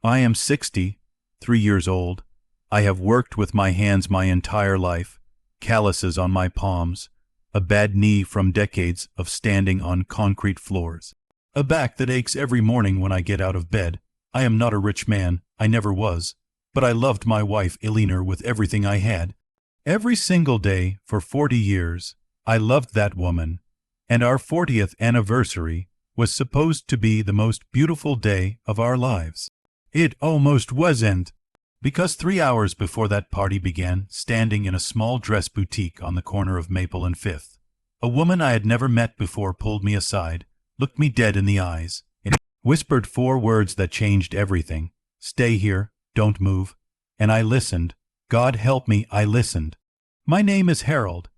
I am 63 years old. I have worked with my hands my entire life, calluses on my palms, a bad knee from decades of standing on concrete floors, a back that aches every morning when I get out of bed. I am not a rich man, I never was, but I loved my wife Eleanor with everything I had. Every single day for 40 years, I loved that woman, and our 40th anniversary was supposed to be the most beautiful day of our lives. It almost wasn't, because 3 hours before that party began, standing in a small dress boutique on the corner of Maple and Fifth, a woman I had never met before pulled me aside, looked me dead in the eyes, and whispered 4 words that changed everything. Stay here, don't move. And I listened. God help me, I listened. My name is Harold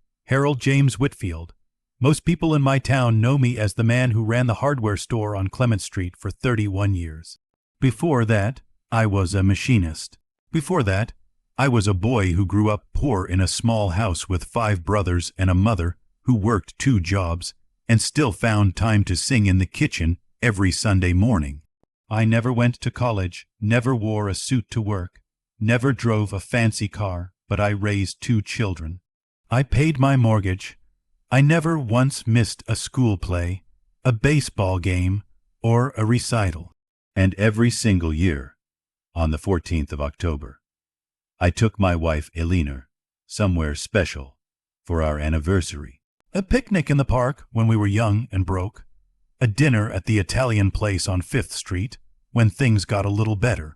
James Whitfield. Most people in my town know me as the man who ran the hardware store on Clement Street for 31 years. Before that, I was a machinist. Before that, I was a boy who grew up poor in a small house with 5 brothers and a mother who worked 2 jobs and still found time to sing in the kitchen every Sunday morning. I never went to college, never wore a suit to work, never drove a fancy car, but I raised 2 children. I paid my mortgage. I never once missed a school play, a baseball game, or a recital. And every single year, on the 14th of October, I took my wife Eleanor somewhere special for our anniversary. A picnic in the park when we were young and broke. A dinner at the Italian place on 5th Street when things got a little better.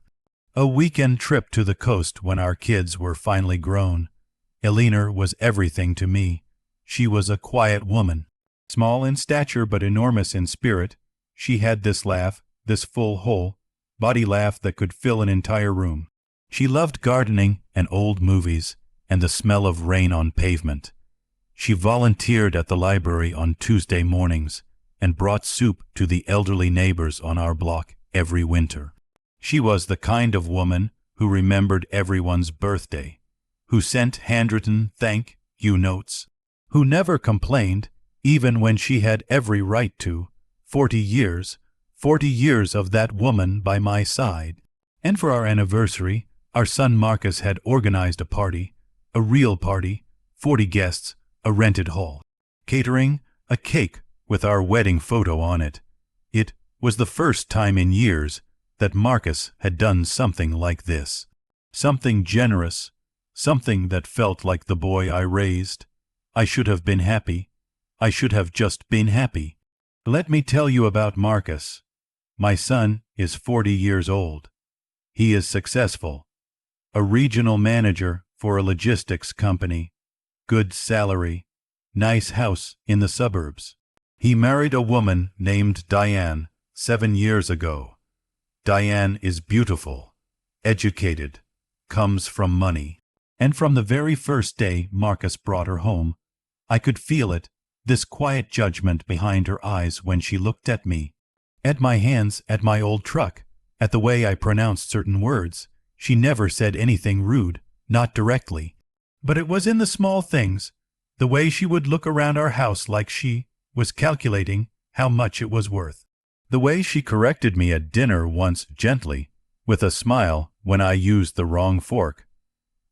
A weekend trip to the coast when our kids were finally grown. Eleanor was everything to me. She was a quiet woman, small in stature but enormous in spirit. She had this laugh, this full whole body laugh that could fill an entire room. She loved gardening and old movies and the smell of rain on pavement. She volunteered at the library on Tuesday mornings and brought soup to the elderly neighbors on our block every winter. She was the kind of woman who remembered everyone's birthday, who sent handwritten thank you notes, who never complained, even when she had every right to. 40 years of that woman by my side. And for our anniversary, our son Marcus had organized a party, a real party, 40 guests, a rented hall, catering, a cake with our wedding photo on it. It was the first time in years that Marcus had done something like this. Something generous, something that felt like the boy I raised. I should have been happy. I should have just been happy. Let me tell you about Marcus. My son is 40 years old. He is successful. A regional manager for a logistics company. Good salary. Nice house in the suburbs. He married a woman named Diane 7 years ago. Diane is beautiful, educated, comes from money. And from the very first day Marcus brought her home, I could feel it, this quiet judgment behind her eyes when she looked at me, at my hands, at my old truck, at the way I pronounced certain words. She never said anything rude, not directly. But it was in the small things, the way she would look around our house like she was calculating how much it was worth. The way she corrected me at dinner once gently, with a smile when I used the wrong fork.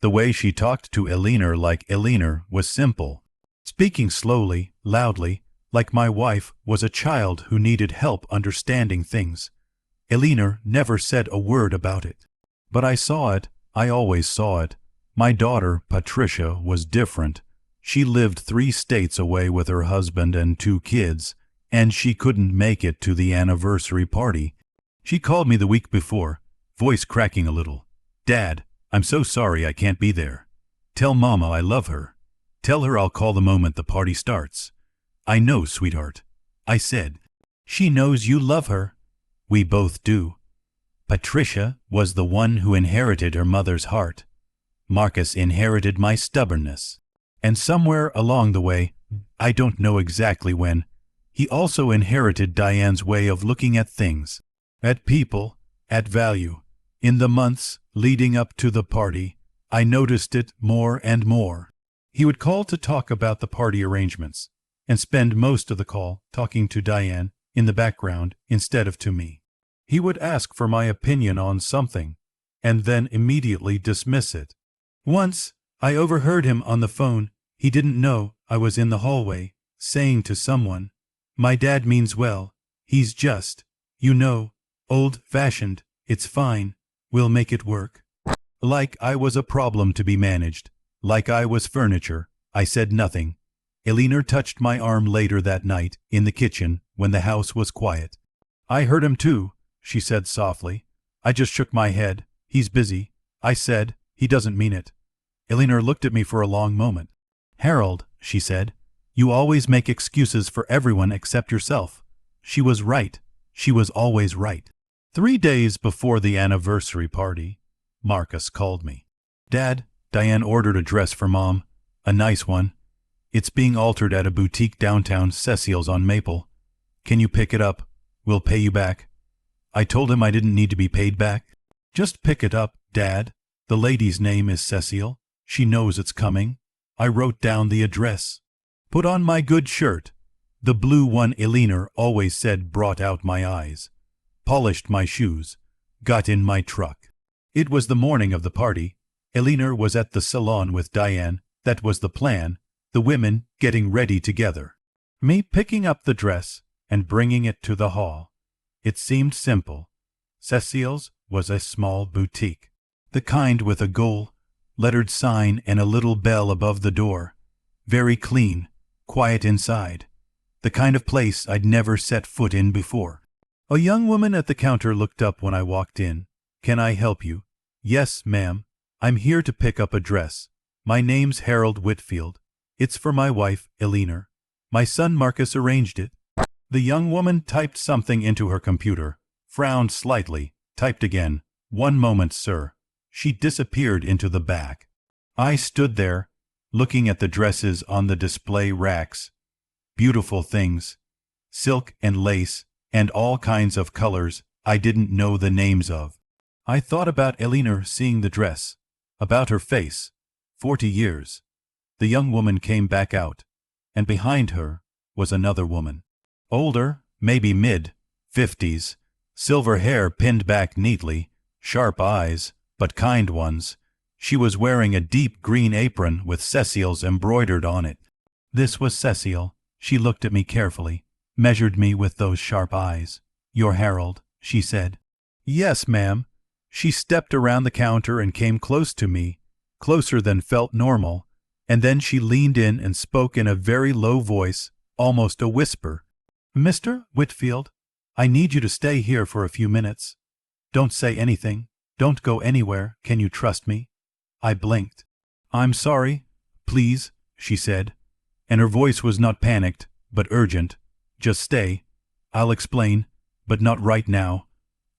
The way she talked to Eleanor like Eleanor was simple, speaking slowly, loudly, like my wife was a child who needed help understanding things. Eleanor never said a word about it. But I saw it, I always saw it. My daughter, Patricia, was different. She lived 3 states away with her husband and 2 kids, and she couldn't make it to the anniversary party. She called me the week before, voice cracking a little. "Dad, I'm so sorry I can't be there. Tell Mama I love her. Tell her I'll call the moment the party starts." "I know, sweetheart," I said. "She knows you love her." "We both do." Patricia was the one who inherited her mother's heart. Marcus inherited my stubbornness. And somewhere along the way, I don't know exactly when, he also inherited Diane's way of looking at things, at people, at value. In the months leading up to the party, I noticed it more and more. He would call to talk about the party arrangements, and spend most of the call talking to Diane in the background instead of to me. He would ask for my opinion on something, and then immediately dismiss it. Once, I overheard him on the phone. He didn't know I was in the hallway, saying to someone, "My dad means well. He's just, old-fashioned. It's fine. We'll make it work." Like I was a problem to be managed. Like I was furniture. I said nothing. Elinor touched my arm later that night, in the kitchen, when the house was quiet. "I heard him too," she said softly. I just shook my head. "He's busy." I said. "He doesn't mean it." Elinor looked at me for a long moment. "Harold," she said, "you always make excuses for everyone except yourself." She was right. She was always right. 3 days before the anniversary party, Marcus called me. "Dad, Diane ordered a dress for Mom. A nice one. It's being altered at a boutique downtown, Cecile's on Maple. Can you pick it up? We'll pay you back." I told him I didn't need to be paid back. "Just pick it up, Dad. The lady's name is Cecile. She knows it's coming." I wrote down the address. Put on my good shirt, the blue one Elinor always said brought out my eyes. Polished my shoes. Got in my truck. It was the morning of the party. Elinor was at the salon with Diane. That was the plan. The women getting ready together. Me picking up the dress and bringing it to the hall. It seemed simple. Cecile's was a small boutique. The kind with a gold-lettered sign and a little bell above the door. Very clean, quiet inside. The kind of place I'd never set foot in before. A young woman at the counter looked up when I walked in. "Can I help you?" "Yes, ma'am. I'm here to pick up a dress. My name's Harold Whitfield. It's for my wife, Elinor. My son Marcus arranged it." The young woman typed something into her computer, frowned slightly, typed again. "1 moment, sir." She disappeared into the back. I stood there, looking at the dresses on the display racks. Beautiful things. Silk and lace, and all kinds of colors I didn't know the names of. I thought about Elinor seeing the dress, about her face. 40 years. The young woman came back out, and behind her was another woman. Older, maybe mid-50s, silver hair pinned back neatly, sharp eyes, but kind ones. She was wearing a deep green apron with Cecile's embroidered on it. This was Cecile. She looked at me carefully, measured me with those sharp eyes. "You're Harold," she said. "Yes, ma'am." She stepped around the counter and came close to me, closer than felt normal, and then she leaned in and spoke in a very low voice, almost a whisper. "Mr. Whitfield, I need you to stay here for a few minutes. Don't say anything. Don't go anywhere. Can you trust me?" I blinked. "I'm sorry. Please," she said, and her voice was not panicked, but urgent. "Just stay. I'll explain, but not right now."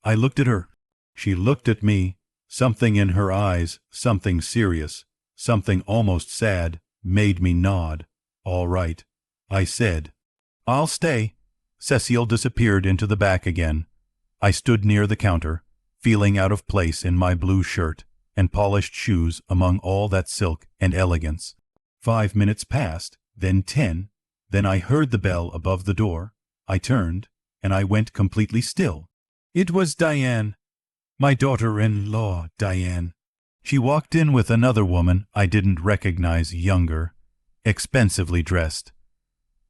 I looked at her. She looked at me. Something in her eyes, something serious, something almost sad, made me nod. "All right," I said. "I'll stay." Cecile disappeared into the back again. I stood near the counter, feeling out of place in my blue shirt and polished shoes among all that silk and elegance. 5 minutes passed, then 10, then I heard the bell above the door. I turned, and I went completely still. It was Diane. My daughter-in-law, Diane. She walked in with another woman I didn't recognize, younger, expensively dressed.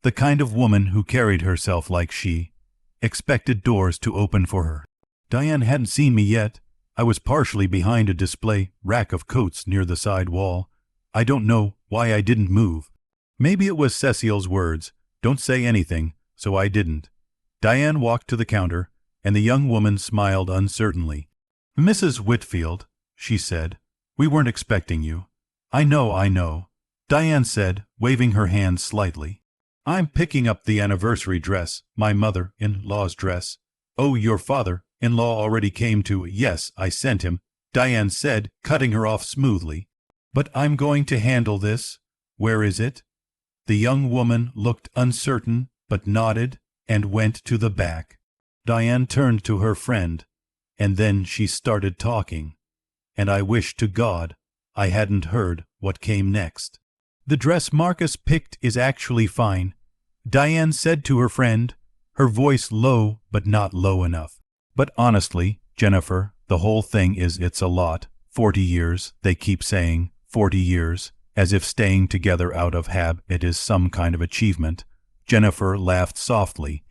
The kind of woman who carried herself like she expected doors to open for her. Diane hadn't seen me yet. I was partially behind a display rack of coats near the side wall. I don't know why I didn't move. Maybe it was Cecile's words, "Don't say anything," so I didn't. Diane walked to the counter, and the young woman smiled uncertainly. "Mrs. Whitfield," she said, "we weren't expecting you." I know," Diane said, waving her hand slightly. "I'm picking up the anniversary dress, my mother-in-law's dress." "Oh, your father-in-law already came to—" "Yes, I sent him," Diane said, cutting her off smoothly. "But I'm going to handle this. Where is it?" The young woman looked uncertain, but nodded and went to the back. Diane turned to her friend, and then she started talking, and I wished to God I hadn't heard what came next. "The dress Marcus picked is actually fine," Diane said to her friend, her voice low but not low enough. But honestly, Jennifer, the whole thing is it's a lot. 40 years, they keep saying, 40 years, as if staying together out of habit is some kind of achievement. Jennifer laughed softly.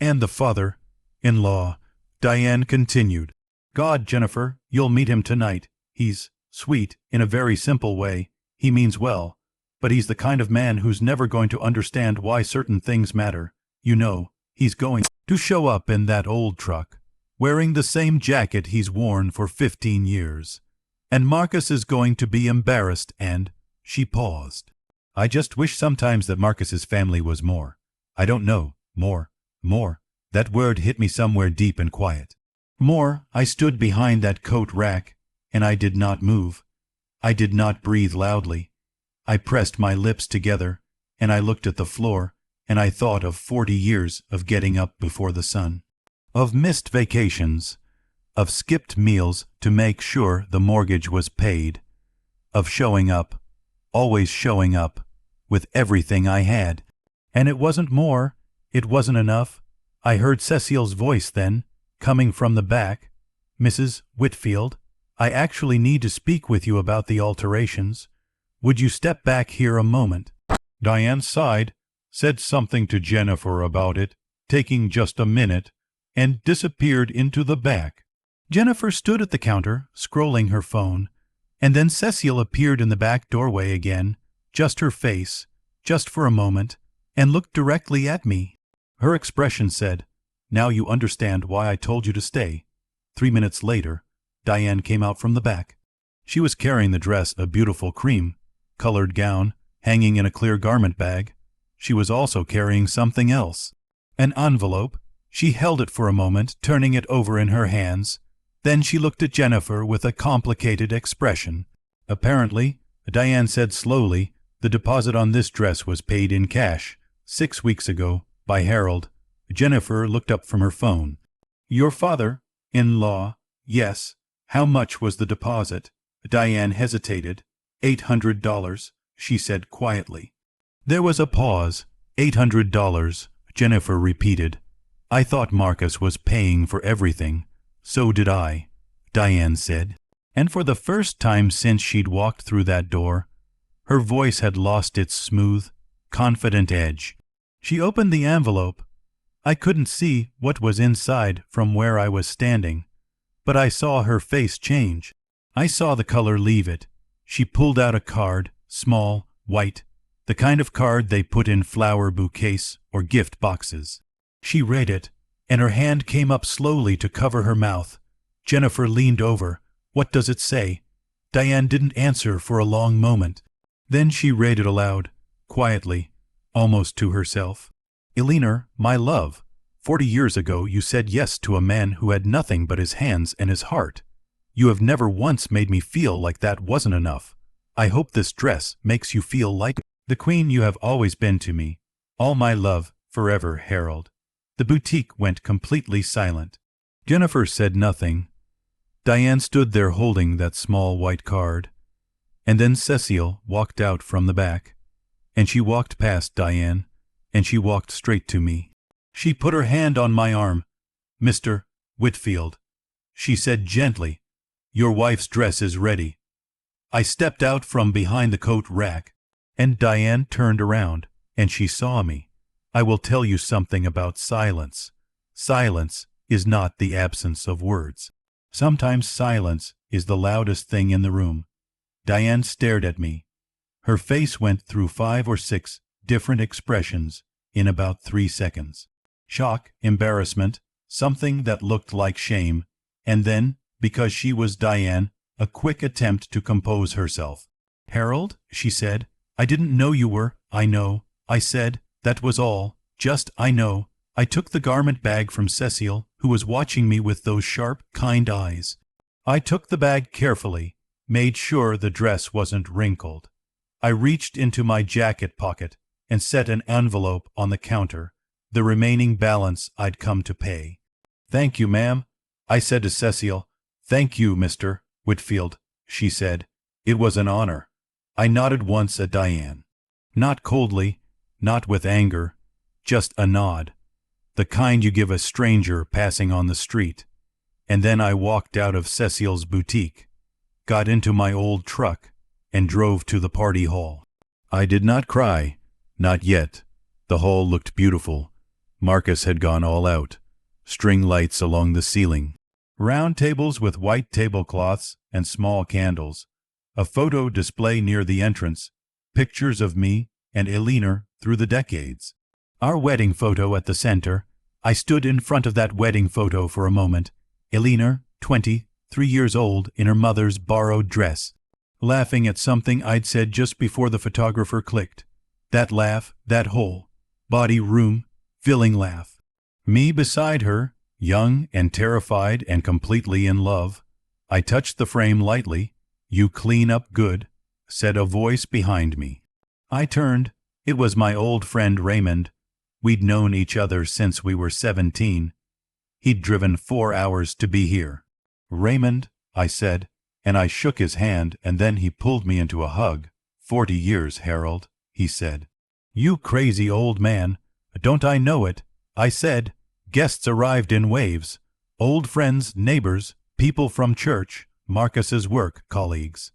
And the father-in-law, Diane continued. God, Jennifer, you'll meet him tonight. He's sweet in a very simple way. He means well. But he's the kind of man who's never going to understand why certain things matter. You know, he's going to show up in that old truck, wearing the same jacket he's worn for 15 years. And Marcus is going to be embarrassed and… She paused. I just wish sometimes that Marcus's family was more. I don't know, more. That word hit me somewhere deep and quiet. More. I stood behind that coat rack, and I did not move. I did not breathe loudly. I pressed my lips together, and I looked at the floor, and I thought of 40 years of getting up before the sun, of missed vacations, of skipped meals to make sure the mortgage was paid, of showing up, always showing up, with everything I had. And it wasn't more, it wasn't enough. I heard Cecile's voice then, coming from the back. Mrs. Whitfield, I actually need to speak with you about the alterations. Would you step back here a moment? Diane sighed, said something to Jennifer about it, taking just a minute, and disappeared into the back. Jennifer stood at the counter, scrolling her phone, and then Cecile appeared in the back doorway again, just her face, just for a moment, and looked directly at me. Her expression said, Now you understand why I told you to stay. 3 minutes later, Diane came out from the back. She was carrying the dress, a beautiful cream-colored gown, hanging in a clear garment bag. She was also carrying something else. An envelope. She held it for a moment, turning it over in her hands. Then she looked at Jennifer with a complicated expression. Apparently, Diane said slowly, the deposit on this dress was paid in cash, 6 weeks ago, by Harold. Jennifer looked up from her phone. Your father-in-law, yes. How much was the deposit? Diane hesitated. $800, she said quietly. There was a pause. $800, Jennifer repeated. I thought Marcus was paying for everything. So did I, Diane said. And for the first time since she'd walked through that door, her voice had lost its smooth, confident edge. She opened the envelope. I couldn't see what was inside from where I was standing, but I saw her face change. I saw the color leave it. She pulled out a card, small, white, the kind of card they put in flower bouquets or gift boxes. She read it, and her hand came up slowly to cover her mouth. Jennifer leaned over. What does it say? Diane didn't answer for a long moment. Then she read it aloud, quietly, almost to herself. Eleanor, my love, 40 years ago you said yes to a man who had nothing but his hands and his heart. You have never once made me feel like that wasn't enough. I hope this dress makes you feel like the queen you have always been to me. All my love, forever, Harold. The boutique went completely silent. Jennifer said nothing. Diane stood there holding that small white card. And then Cecile walked out from the back. And she walked past Diane, and she walked straight to me. She put her hand on my arm. Mr. Whitfield, she said gently, your wife's dress is ready. I stepped out from behind the coat rack, and Diane turned around, and she saw me. I will tell you something about silence. Silence is not the absence of words. Sometimes silence is the loudest thing in the room. Diane stared at me. Her face went through 5 or 6 different expressions in about 3 seconds. Shock, embarrassment, something that looked like shame, and then, because she was Diane, a quick attempt to compose herself. Harold, she said, I didn't know you were. I know, I said, that was all, just I know. I took the garment bag from Cecile, who was watching me with those sharp, kind eyes. I took the bag carefully, made sure the dress wasn't wrinkled. I reached into my jacket pocket and set an envelope on the counter, the remaining balance I'd come to pay. Thank you, ma'am, I said to Cecile. Thank you, Mr. Whitfield, she said. It was an honor. I nodded once at Diane. Not coldly, not with anger, just a nod, the kind you give a stranger passing on the street. And then I walked out of Cecile's boutique, got into my old truck, and drove to the party hall. I did not cry, not yet. The hall looked beautiful. Marcus had gone all out. String lights along the ceiling. Round tables with white tablecloths and small candles. A photo display near the entrance. Pictures of me and Elena through the decades. Our wedding photo at the center. I stood in front of that wedding photo for a moment. Elena, 23 years old, in her mother's borrowed dress, laughing at something I'd said just before the photographer clicked. That laugh, that whole body room filling laugh. Me beside her, young and terrified and completely in love. I touched the frame lightly. "You clean up good," said a voice behind me. I turned. It was my old friend Raymond. We'd known each other since we were 17. He'd driven 4 hours to be here. "Raymond," I said, and I shook his hand, and then he pulled me into a hug. "40 years, Harold," he said. "You crazy old man. Don't I know it?" I said. Guests arrived in waves. Old friends, neighbors, people from church, Marcus's work colleagues.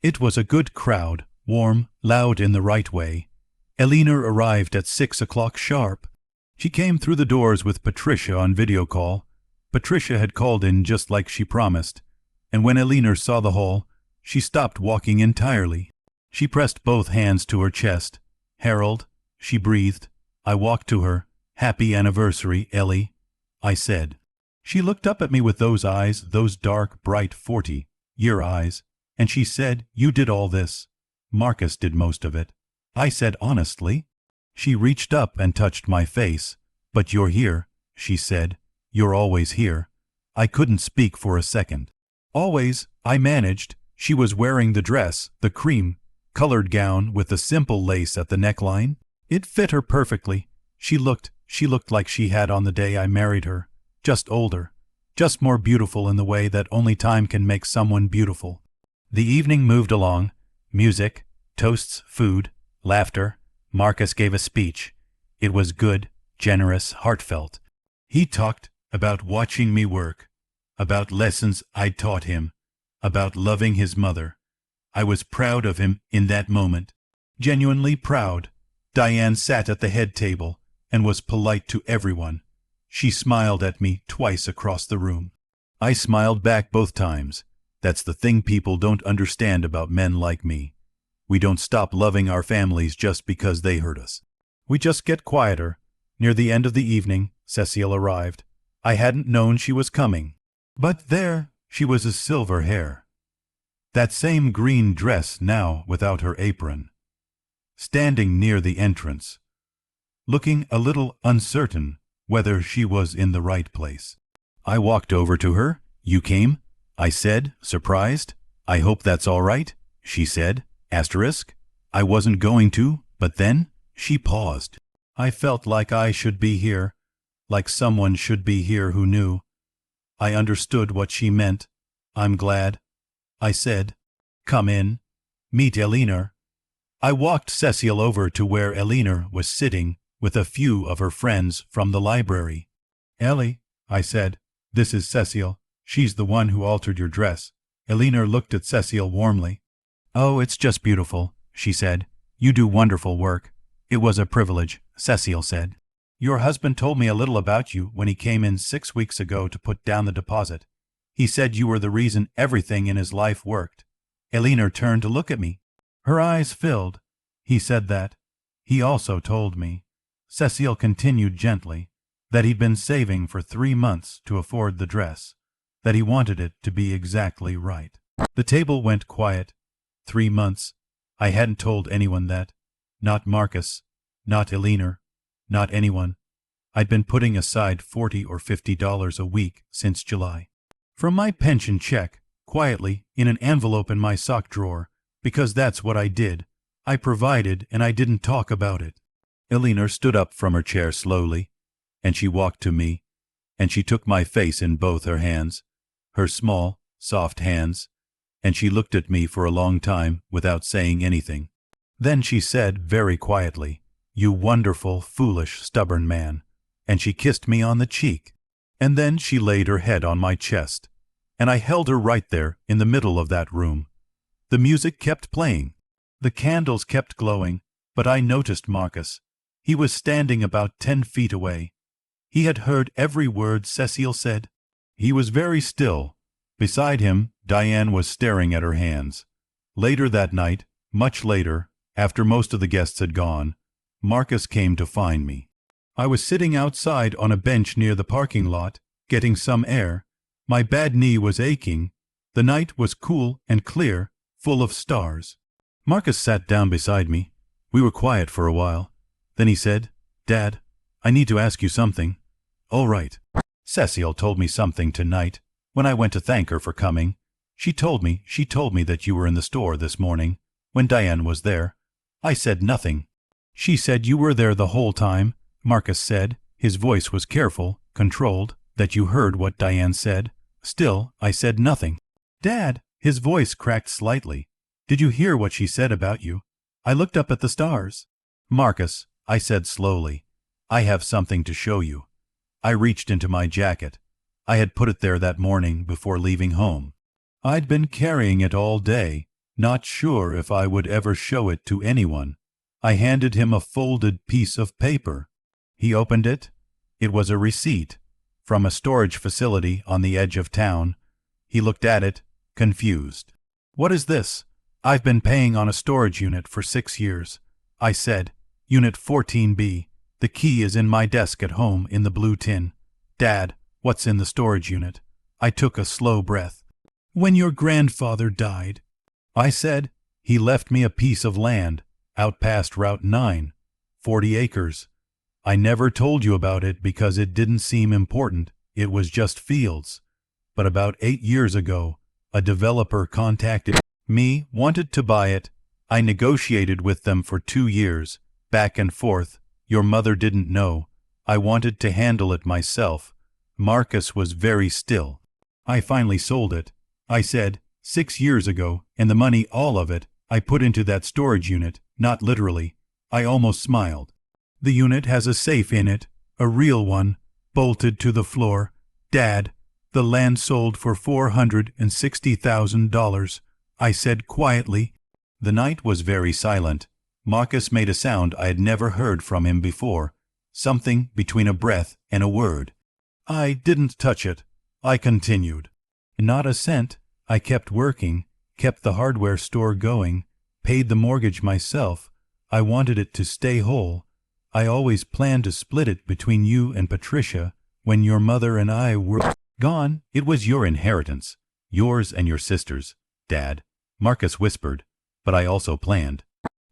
It was a good crowd, warm, loud in the right way. Elena arrived at 6 o'clock sharp. She came through the doors with Patricia on video call. Patricia had called in just like she promised, and when Elena saw the hall, she stopped walking entirely. She pressed both hands to her chest. "Harold," she breathed. I walked to her. "Happy anniversary, Ellie," I said. She looked up at me with those eyes, those dark, bright 40-year eyes, and she said, "You did all this." "Marcus did most of it," I said honestly. She reached up and touched my face. "But you're here," she said. "You're always here." I couldn't speak for a second. "Always," I managed. She was wearing the dress, the cream-colored gown with the simple lace at the neckline. It fit her perfectly. She looked like she had on the day I married her. Just older. Just more beautiful in the way that only time can make someone beautiful. The evening moved along. Music, toasts, food, laughter. Marcus gave a speech. It was good, generous, heartfelt. He talked about watching me work, about lessons I'd taught him, about loving his mother. I was proud of him in that moment. Genuinely proud. Diane sat at the head table and was polite to everyone. She smiled at me twice across the room. I smiled back both times. That's the thing people don't understand about men like me. We don't stop loving our families just because they hurt us. We just get quieter. Near the end of the evening, Cecile arrived. I hadn't known she was coming. But there she was, with silver hair. That same green dress now without her apron. Standing near the entrance, looking a little uncertain whether she was in the right place. I walked over to her. "You came?" I said, surprised. "I hope that's all right," she said. Asterisk. I wasn't going to, but then she paused. I felt like I should be here, like someone should be here who knew. I understood what she meant. "I'm glad," I said. "Come in. Meet Elena." I walked Cecile over to where Elena was sitting with a few of her friends from the library. "Ellie," I said, "this is Cecile. She's the one who altered your dress." Elena looked at Cecile warmly. "Oh, it's just beautiful," she said. "You do wonderful work." "It was a privilege," Cecile said. "Your husband told me a little about you when he came in 6 weeks ago to put down the deposit. He said you were the reason everything in his life worked." Elena turned to look at me. Her eyes filled. "He said that. He also told me," Cecile continued gently, "that he'd been saving for 3 months to afford the dress, that he wanted it to be exactly right." The table went quiet. 3 months. I hadn't told anyone that. Not Marcus, not Elena, not anyone. I'd been putting aside $40 or $50 a week since July. From my pension check, quietly, in an envelope in my sock drawer, because that's what I did. I provided, and I didn't talk about it. Elena stood up from her chair slowly, and she walked to me, and she took my face in both her hands, her small, soft hands, and she looked at me for a long time without saying anything. Then she said very quietly, "You wonderful, foolish, stubborn man," and she kissed me on the cheek. And then she laid her head on my chest, and I held her right there in the middle of that room. The music kept playing. The candles kept glowing, but I noticed Marcus. He was standing about 10 feet away. He had heard every word Cecile said. He was very still. Beside him, Diane was staring at her hands. Later that night, much later, after most of the guests had gone, Marcus came to find me. I was sitting outside on a bench near the parking lot, getting some air. My bad knee was aching. The night was cool and clear, full of stars. Marcus sat down beside me. We were quiet for a while. Then he said, "Dad, I need to ask you something." "All right." "Cecile told me something tonight, when I went to thank her for coming. She told me that you were in the store this morning, when Diane was there. I said nothing." "She said you were there the whole time," Marcus said. His voice was careful, controlled, that you heard what Diane said. Still, I said nothing. "Dad," his voice cracked slightly. "Did you hear what she said about you? I looked up at the stars." "Marcus," I said slowly, "I have something to show you." I reached into my jacket. I had put it there that morning before leaving home. I'd been carrying it all day, not sure if I would ever show it to anyone. I handed him a folded piece of paper. He opened it. It was a receipt from a storage facility on the edge of town. He looked at it, confused. "What is this?" "I've been paying on a storage unit for 6 years." I said, "Unit 14B. The key is in my desk at home in the blue tin." "Dad, what's in the storage unit?" I took a slow breath. "When your grandfather died," I said, "he left me a piece of land out past Route 9, 40 acres. I never told you about it because it didn't seem important. It was just fields. But about 8 years ago, a developer contacted me, wanted to buy it. I negotiated with them for 2 years, back and forth. Your mother didn't know. I wanted to handle it myself." Marcus was very still. "I finally sold it." I said, 6 years ago, and the money, all of it, I put into that storage unit, not literally." I almost smiled. "The unit has a safe in it, a real one, bolted to the floor. Dad, the land sold for $460,000, I said quietly. The night was very silent. Marcus made a sound I had never heard from him before, something between a breath and a word. "I didn't touch it," I continued. "Not a cent. I kept working, kept the hardware store going, paid the mortgage myself. I wanted it to stay whole. I always planned to split it between you and Patricia when your mother and I were gone. It was your inheritance, yours and your sister's, Dad," Marcus whispered, "but I also planned."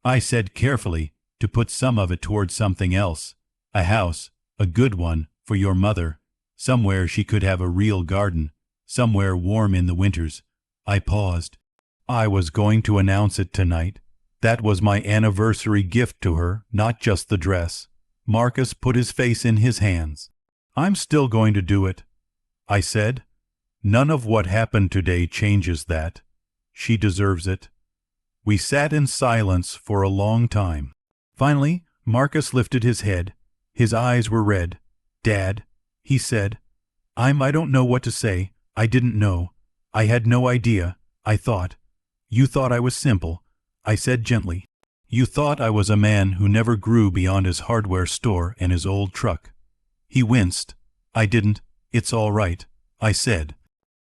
I said carefully, to put some of it towards something else. A house, a good one, for your mother. Somewhere she could have a real garden, somewhere warm in the winters. I paused. I was going to announce it tonight. That was my anniversary gift to her, not just the dress. Marcus put his face in his hands. "I'm still going to do it," I said. "None of what happened today changes that. She deserves it." We sat in silence for a long time. Finally, Marcus lifted his head. His eyes were red. "Dad," he said, I don't know what to say. I didn't know. I had no idea. I thought. You thought I was simple," I said gently. "You thought I was a man who never grew beyond his hardware store and his old truck." He winced. "I didn't. It's all right," I said.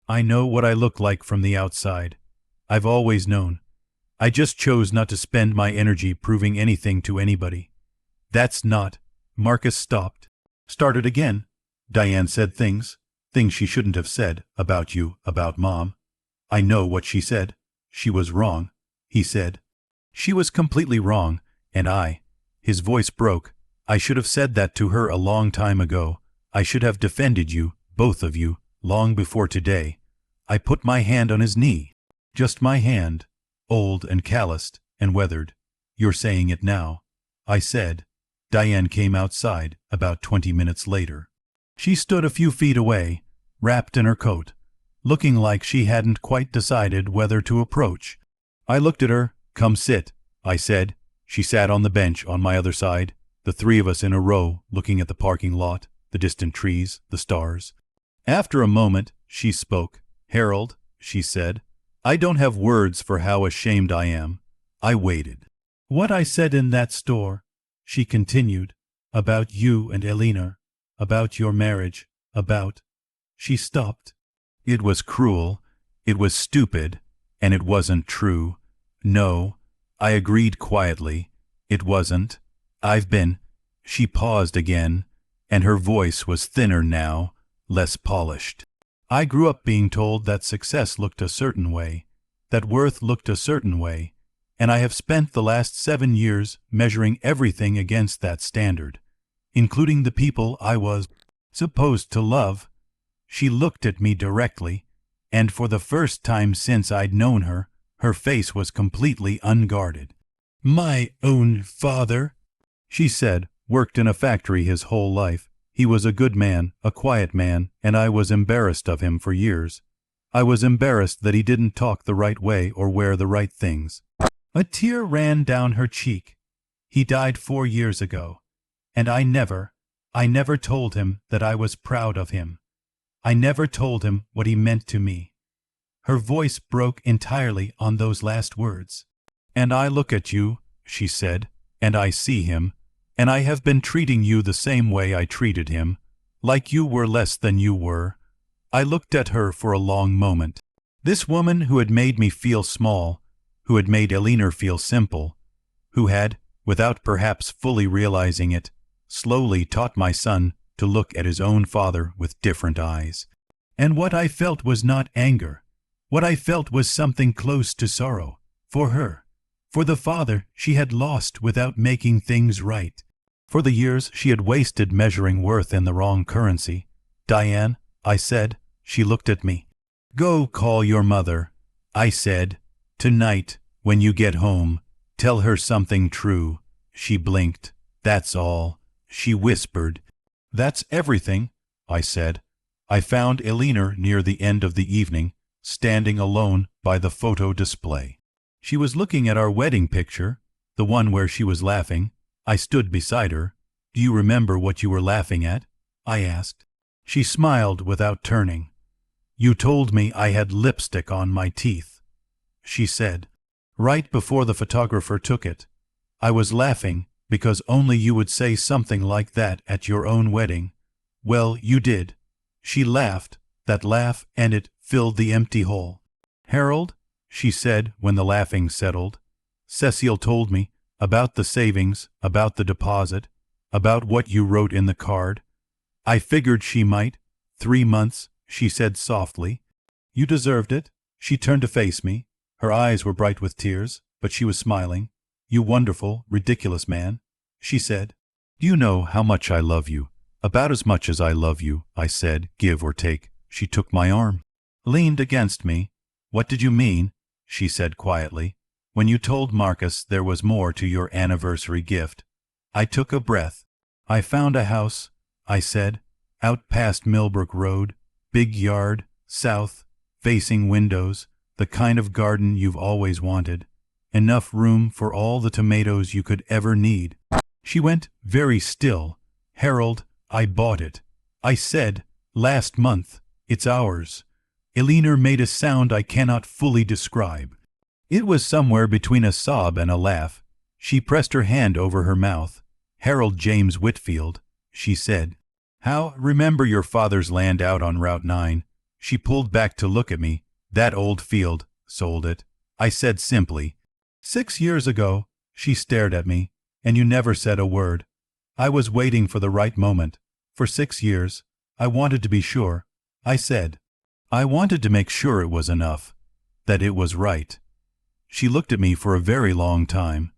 "I know what I look like from the outside. I've always known. I just chose not to spend my energy proving anything to anybody." "That's not—" Marcus stopped. "Started again. Diane said things she shouldn't have said, about you, about Mom. I know what she said. She was wrong," he said. "She was completely wrong, and his voice broke. "I should have said that to her a long time ago. I should have defended you, both of you, long before today." I put my hand on his knee. Just my hand, old and calloused and weathered. "You're saying it now," I said. Diane came outside about 20 minutes later. She stood a few feet away, wrapped in her coat, looking like she hadn't quite decided whether to approach. I looked at her. "Come sit," I said. She sat on the bench on my other side, the 3 of us in a row looking at the parking lot, the distant trees, the stars. After a moment, she spoke. "Harold," she said, "I don't have words for how ashamed I am." I waited. "What I said in that store," she continued, "about you and Elena, about your marriage, about—" She stopped. It was cruel, it was stupid, and it wasn't true. No, I agreed quietly. It wasn't. I've been— She paused again, and her voice was thinner now, less polished. "I grew up being told that success looked a certain way, that worth looked a certain way, and I have spent the last 7 years measuring everything against that standard, including the people I was supposed to love." She looked at me directly, and for the first time since I'd known her, her face was completely unguarded. "My own father," she said, "worked in a factory his whole life. He was a good man, a quiet man, and I was embarrassed of him for years. I was embarrassed that he didn't talk the right way or wear the right things." A tear ran down her cheek. "He died 4 years ago, and I never told him that I was proud of him. I never told him what he meant to me." Her voice broke entirely on those last words. "And I look at you," she said, "and I see him, and I have been treating you the same way I treated him, like you were less than you were." I looked at her for a long moment. This woman who had made me feel small, who had made Elena feel simple, who had, without perhaps fully realizing it, slowly taught my son to look at his own father with different eyes. And what I felt was not anger. What I felt was something close to sorrow, for her, for the father she had lost without making things right, for the years she had wasted measuring worth in the wrong currency. "Diane," I said. She looked at me. "Go call your mother," I said. "Tonight, when you get home, tell her something true." She blinked. "That's all," she whispered. "That's everything," I said. I found Elena near the end of the evening, standing alone by the photo display. She was looking at our wedding picture, the one where she was laughing. I stood beside her. "Do you remember what you were laughing at?" I asked. She smiled without turning. "You told me I had lipstick on my teeth," she said. "Right before the photographer took it. I was laughing because only you would say something like that at your own wedding. Well, you did." She laughed, that laugh, and it filled the empty hole. "Harold," she said when the laughing settled, "Cecile told me about the savings, about the deposit, about what you wrote in the card. I figured she might. 3 months," she said softly. "You deserved it." She turned to face me. Her eyes were bright with tears, but she was smiling. "You wonderful, ridiculous man," she said. "Do you know how much I love you? About as much as I love you," I said, "give or take." She took my arm, leaned against me. "What did you mean," she said quietly, "when you told Marcus there was more to your anniversary gift?" I took a breath. "I found a house," I said, "out past Millbrook Road, big yard, south, facing windows, the kind of garden you've always wanted, enough room for all the tomatoes you could ever need." She went very still. "Harold, I bought it. I said, last month, it's ours." Elena made a sound I cannot fully describe. It was somewhere between a sob and a laugh. She pressed her hand over her mouth. "Harold James Whitfield," she said. "How remember your father's land out on Route 9. She pulled back to look at me. "That old field, sold it," I said simply. 6 years ago." She stared at me. "And you never said a word." "I was waiting for the right moment. For 6 years. I wanted to be sure." I said. "I wanted to make sure it was enough. That it was right." She looked at me for a very long time.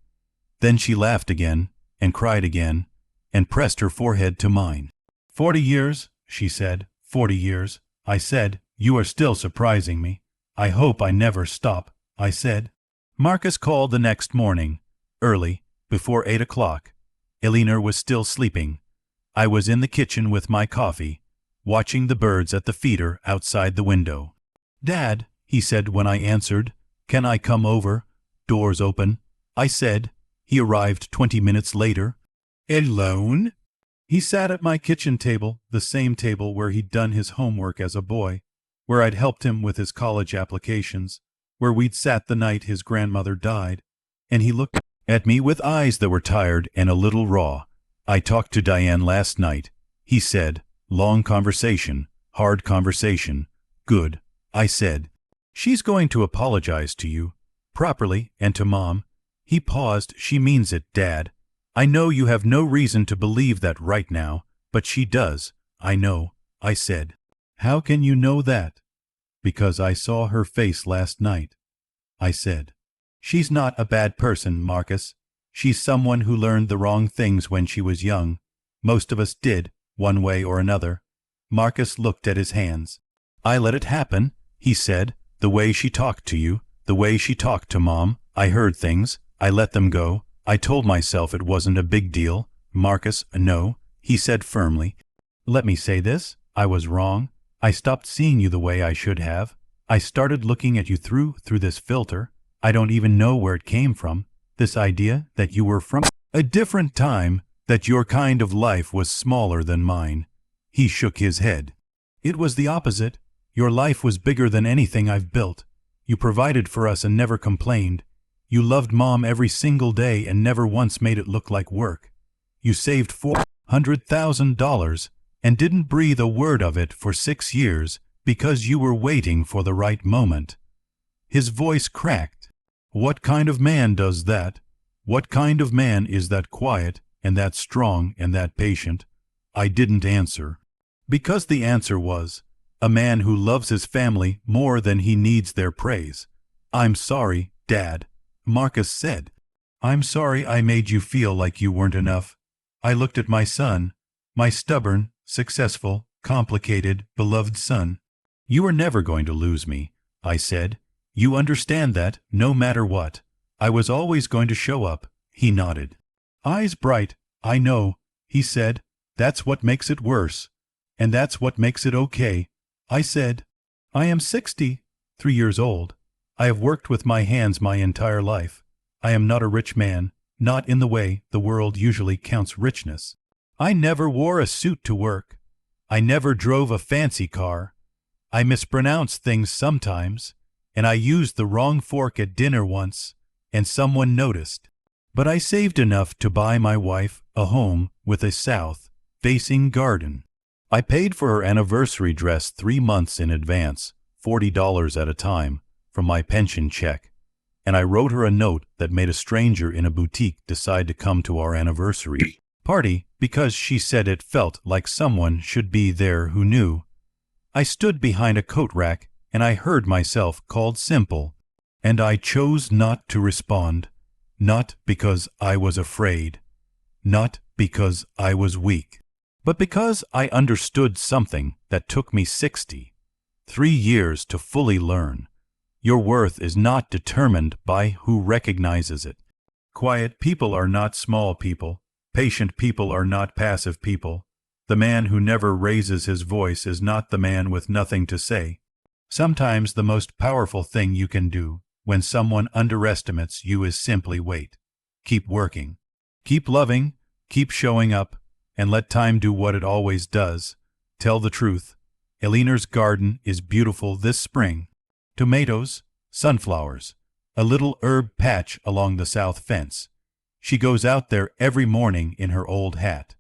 Then she laughed again, and cried again, and pressed her forehead to mine. 40 years, she said. 40 years. I said, "You are still surprising me." "I hope I never stop," I said. Marcus called the next morning, early, before 8 o'clock. Elena was still sleeping. I was in the kitchen with my coffee, watching the birds at the feeder outside the window. "Dad," he said when I answered, "can I come over? Doors open." I said. He arrived 20 minutes later. "Alone?" He sat at my kitchen table, the same table where he'd done his homework as a boy, where I'd helped him with his college applications, where we'd sat the night his grandmother died, and he looked at me with eyes that were tired and a little raw. I talked to Diane last night, he said. Long conversation, hard conversation. Good, I said. She's going to apologize to you, properly, and to Mom. He paused. She means it, Dad. I know you have no reason to believe that right now, but she does. I know, I said. How can you know that? Because I saw her face last night, I said. She's not a bad person, Marcus. She's someone who learned the wrong things when she was young. Most of us did, one way or another. Marcus looked at his hands. I let it happen, he said. The way she talked to you, the way she talked to Mom. I heard things. I let them go. I told myself it wasn't a big deal. Marcus, no, he said firmly. Let me say this. I was wrong. I stopped seeing you the way I should have. I started looking at you through this filter. I don't even know where it came from. This idea that you were from a different time, that your kind of life was smaller than mine. He shook his head. It was the opposite. Your life was bigger than anything I've built. You provided for us and never complained. You loved Mom every single day and never once made it look like work. You saved $400,000 and didn't breathe a word of it for 6 years because you were waiting for the right moment. His voice cracked. What kind of man does that? What kind of man is that quiet and that strong and that patient? I didn't answer. Because the answer was, a man who loves his family more than he needs their praise. I'm sorry, Dad, Marcus said. I'm sorry I made you feel like you weren't enough. I looked at my son, my stubborn, successful, complicated, beloved son. You are never going to lose me, I said. You understand that, no matter what. I was always going to show up. He nodded. Eyes bright. I know, he said. That's what makes it worse. And that's what makes it okay. I said, I am 63 years old. I have worked with my hands my entire life. I am not a rich man, not in the way the world usually counts richness. I never wore a suit to work. I never drove a fancy car. I mispronounce things sometimes, and I used the wrong fork at dinner once, and someone noticed. But I saved enough to buy my wife a home with a south-facing garden. I paid for her anniversary dress 3 months in advance, $40 at a time, from my pension check, and I wrote her a note that made a stranger in a boutique decide to come to our anniversary party because she said it felt like someone should be there who knew. I stood behind a coat rack and I heard myself called simple, and I chose not to respond, not because I was afraid, not because I was weak, but because I understood something that took me 63 years to fully learn. Your worth is not determined by who recognizes it. Quiet people are not small people. Patient people are not passive people. The man who never raises his voice is not the man with nothing to say. Sometimes the most powerful thing you can do when someone underestimates you is simply wait. Keep working. Keep loving. Keep showing up. And let time do what it always does. Tell the truth. Eleanor's garden is beautiful this spring. Tomatoes, sunflowers, a little herb patch along the south fence. She goes out there every morning in her old hat,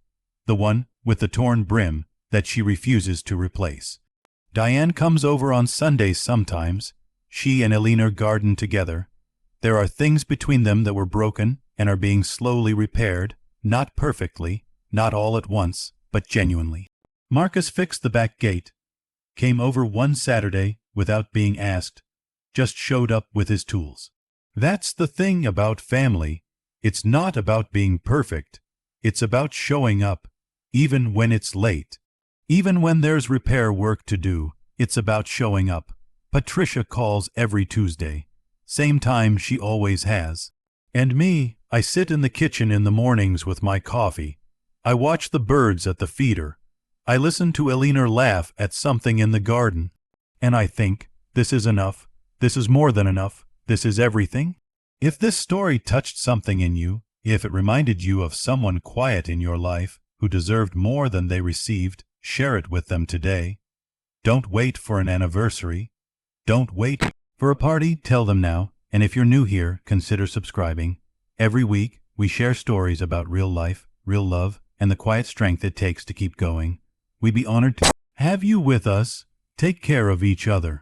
the one with the torn brim that she refuses to replace. Diane comes over on Sundays sometimes. She and Eleanor garden together. There are things between them that were broken and are being slowly repaired, not perfectly, not all at once, but genuinely. Marcus fixed the back gate, came over one Saturday without being asked, just showed up with his tools. That's the thing about family. It's not about being perfect. It's about showing up, even when it's late. Even when there's repair work to do, it's about showing up. Patricia calls every Tuesday, same time she always has. And me, I sit in the kitchen in the mornings with my coffee. I watch the birds at the feeder. I listen to Eleanor laugh at something in the garden. And I think, this is enough. This is more than enough. This is everything. If this story touched something in you, if it reminded you of someone quiet in your life who deserved more than they received. Share it with them today. Don't wait for an anniversary. Don't wait for a party. Tell them now. And if you're new here, consider subscribing. Every week, we share stories about real life, real love, and the quiet strength it takes to keep going. We'd be honored to have you with us. Take care of each other.